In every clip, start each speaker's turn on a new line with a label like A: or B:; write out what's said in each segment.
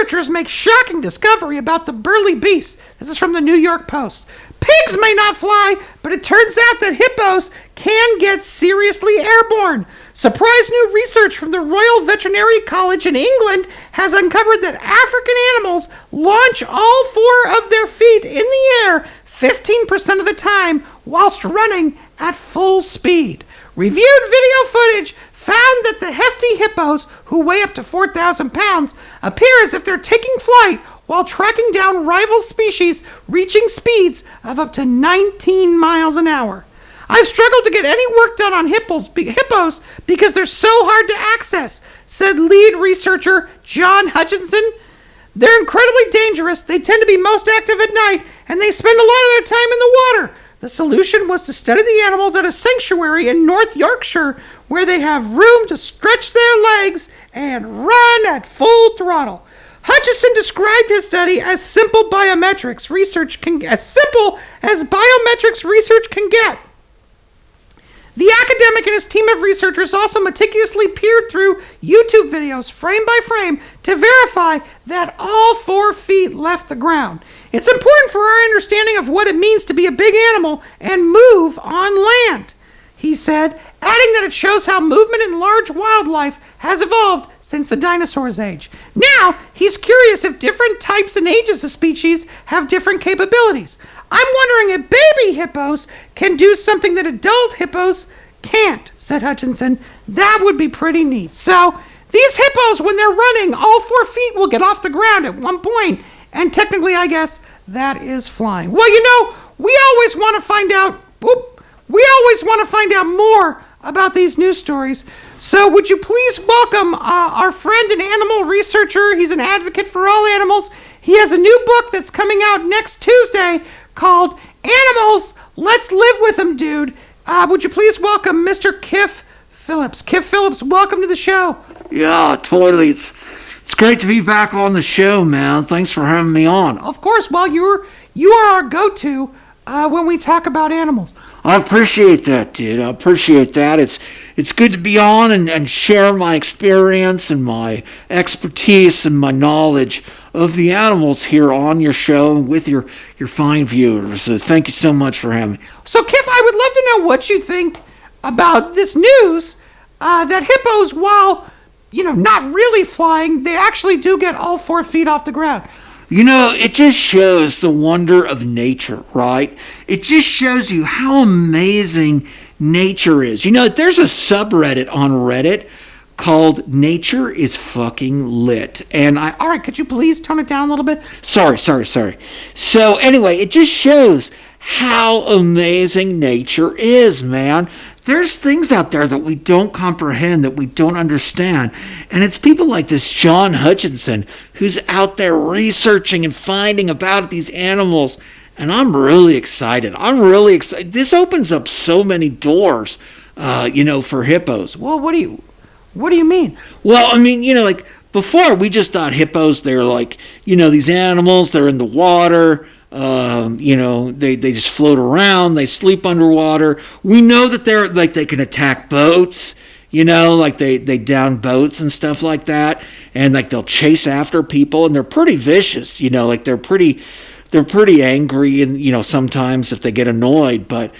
A: researchers make shocking discovery about the burly beast. This is from the New York Post. Pigs may not fly, but it turns out that hippos can get seriously airborne. Surprise new research from the Royal Veterinary College in England has uncovered that African animals launch all 4 of their feet in the air 15% of the time whilst running at full speed. Reviewed video footage found that the hefty hippos, who weigh up to 4,000 pounds, appear as if they're taking flight while tracking down rival species, reaching speeds of up to 19 miles an hour. I've struggled to get any work done on hippos because they're so hard to access, said lead researcher John Hutchinson. They're incredibly dangerous, they tend to be most active at night, and they spend a lot of their time in the water. The solution was to study the animals at a sanctuary in North Yorkshire, where they have room to stretch their legs and run at full throttle. Hutchison described his study as simple as biometrics research can get. The academic and his team of researchers also meticulously peered through YouTube videos frame by frame to verify that all 4 feet left the ground. It's important for our understanding of what it means to be a big animal and move on land, he said, adding that it shows how movement in large wildlife has evolved since the dinosaurs' age. Now, he's curious if different types and ages of species have different capabilities. I'm wondering if baby hippos can do something that adult hippos can't, said Hutchinson. That would be pretty neat. So, these hippos, when they're running, all 4 feet will get off the ground at one point, and technically, I guess, that is flying. Well, we always want to find out more about these news stories. So would you please welcome our friend and animal researcher. He's an advocate for all animals. He has a new book that's coming out next Tuesday called Animals, Let's Live With Them, Dude. Would you please welcome Mr. Kiff Phillips. Kiff Phillips, welcome to the show.
B: Yeah, Toiley. It's great to be back on the show, man. Thanks for having me on.
A: Of course. Well, you are our go-to when we talk about animals.
B: I appreciate that, dude. I appreciate that. It's good to be on and share my experience and my expertise and my knowledge of the animals here on your show and with your fine viewers. So thank you so much for having me.
A: So, Kiff, I would love to know what you think about this news that hippos, while not really flying, they actually do get all 4 feet off the ground.
B: It just shows the wonder of nature, right? It just shows you how amazing nature is. There's a subreddit on Reddit called Nature is Fucking Lit. And all right, could you please tone it down a little bit? Sorry. So anyway, it just shows how amazing nature is, man. There's things out there that we don't comprehend, that we don't understand. And it's people like this John Hutchinson who's out there researching and finding about these animals. And I'm really excited. This opens up so many doors, for hippos.
A: Well, what do you mean?
B: Well, I mean, like before we just thought hippos, they're like, these animals, they're in the water. They just float around, they sleep underwater. We know that they're like they can attack boats, like they down boats and stuff like that, and like they'll chase after people, and they're pretty vicious, like they're pretty angry, and sometimes if they get annoyed, but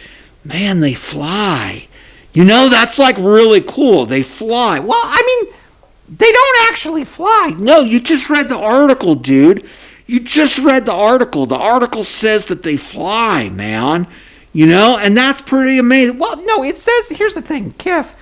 B: man, they fly. That's like really cool. They fly.
A: Well, I mean, they don't actually fly.
B: No, you just read the article, dude. You just read the article. The article says that they fly, man. And that's pretty amazing.
A: Well, no, it says, here's the thing, Kiff.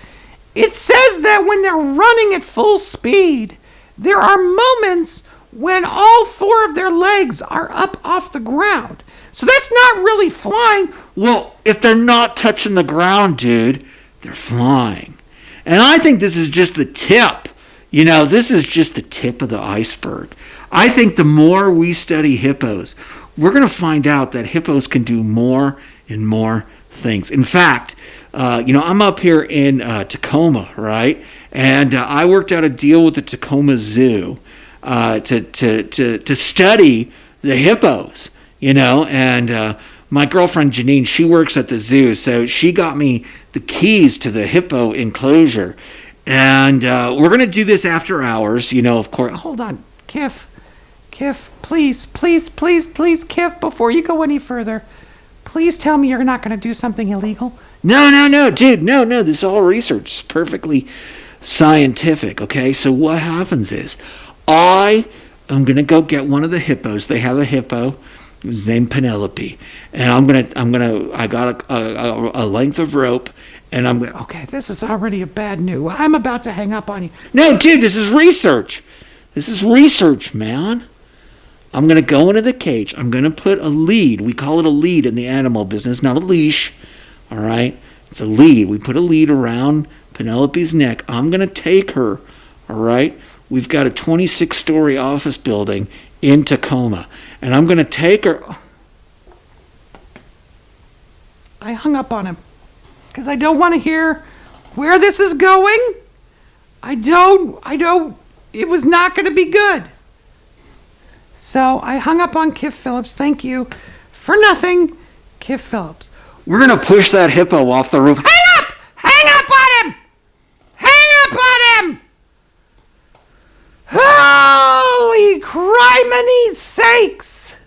A: It says that when they're running at full speed, there are moments when all 4 of their legs are up off the ground. So that's not really flying.
B: Well, if they're not touching the ground, dude, they're flying. And I think this is just the tip. This is just the tip of the iceberg. I think the more we study hippos, we're going to find out that hippos can do more and more things. In fact, I'm up here in Tacoma, right? And I worked out a deal with the Tacoma Zoo to study the hippos, and my girlfriend Janine, she works at the zoo, so she got me the keys to the hippo enclosure. And we're going to do this after hours, of course.
A: Hold on, Kiff. Kiff, please, please, please, please, Kiff, before you go any further, please tell me you're not going to do something illegal.
B: No, dude, no. This is all research. It's perfectly scientific, okay? So what happens is, I am going to go get one of the hippos. They have a hippo. His named Penelope. And I got a length of rope, and I'm going to...
A: Okay, this is already a bad news. I'm about to hang up on you.
B: No, dude, this is research. This is research, man. I'm going to go into the cage. I'm going to put a lead. We call it a lead in the animal business, not a leash. All right? It's a lead. We put a lead around Penelope's neck. I'm going to take her. All right? We've got a 26-story office building in Tacoma. And I'm going to take her.
A: I hung up on him because I don't want to hear where this is going. I don't. It was not going to be good. So I hung up on Kiff Phillips. Thank you for nothing, Kiff Phillips.
B: We're going to push that hippo off the roof.
A: Hang up! Hang up on him! Hang up on him! Holy criminy sakes!